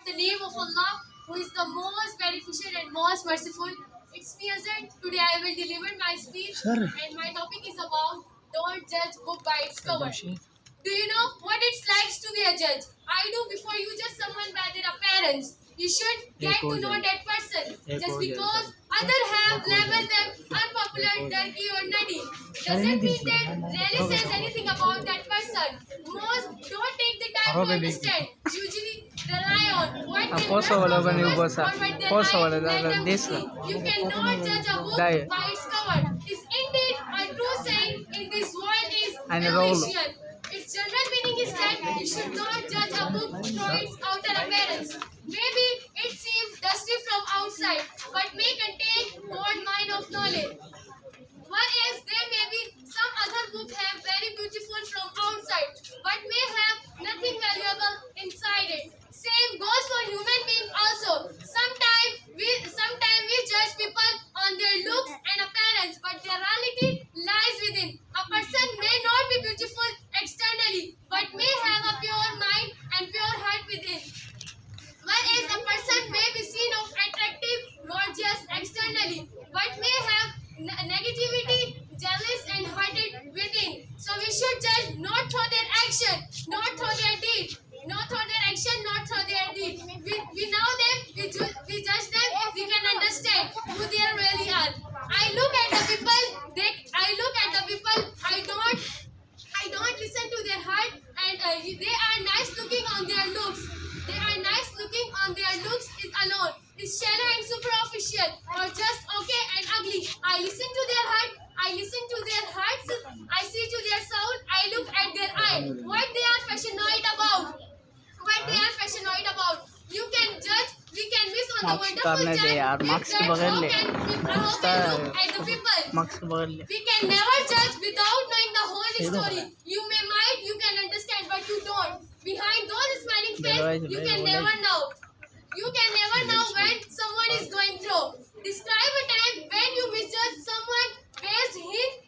The name of Allah, who is the most beneficent and most merciful. It's me, Azan. Today I will deliver my speech, and my topic is about don't judge book by its cover. Do you know what it's like to be a judge? I do. Before you judge someone by their appearance, you should get to know that person. Just because others have labeled them unpopular, dirty, or nutty, doesn't mean that really says anything about that person. Most don't take the time to understand. Usually rely on what they wear from the words or what their eyes let them see. You cannot judge a book by its cover. It's indeed a true saying in this world is ambition. Its general meaning is that you should not judge a book for its outer appearance. Maybe it seems dusty from outside, but may contain gold mine of knowledge. Whereas there may be some other book have very beautiful from outside, but may have nothing valuable inside it. Same goes for human being also. Sometimes we judge people on their looks and appearance, but their reality lies within. A person may not be beautiful externally, but may have a pure mind and pure heart within. Whereas a person may be seen of attractive, gorgeous externally, but may have negativity, jealous, and hated within. So we should judge not through their action, not through their deed, not through their action, not through their deed. We know them, we judge them, we can understand who they really are. I look at the people, I don't listen to their heart, and they are nice looking on their looks. They are nice looking on their looks is alone. Is shallow and superficial, or just okay and ugly. I listen to their heart. I listen to their hearts. I see to their soul. I look at their eye. What they are passionate about. What they are passionate about. You can judge. We can miss on the wonderful judge. How can look at the people. We can never judge without knowing the whole story. You can understand, but you don't. Behind those smiling face, you can never know. You can never know when someone is going through. Describe a time when you misjudged someone based his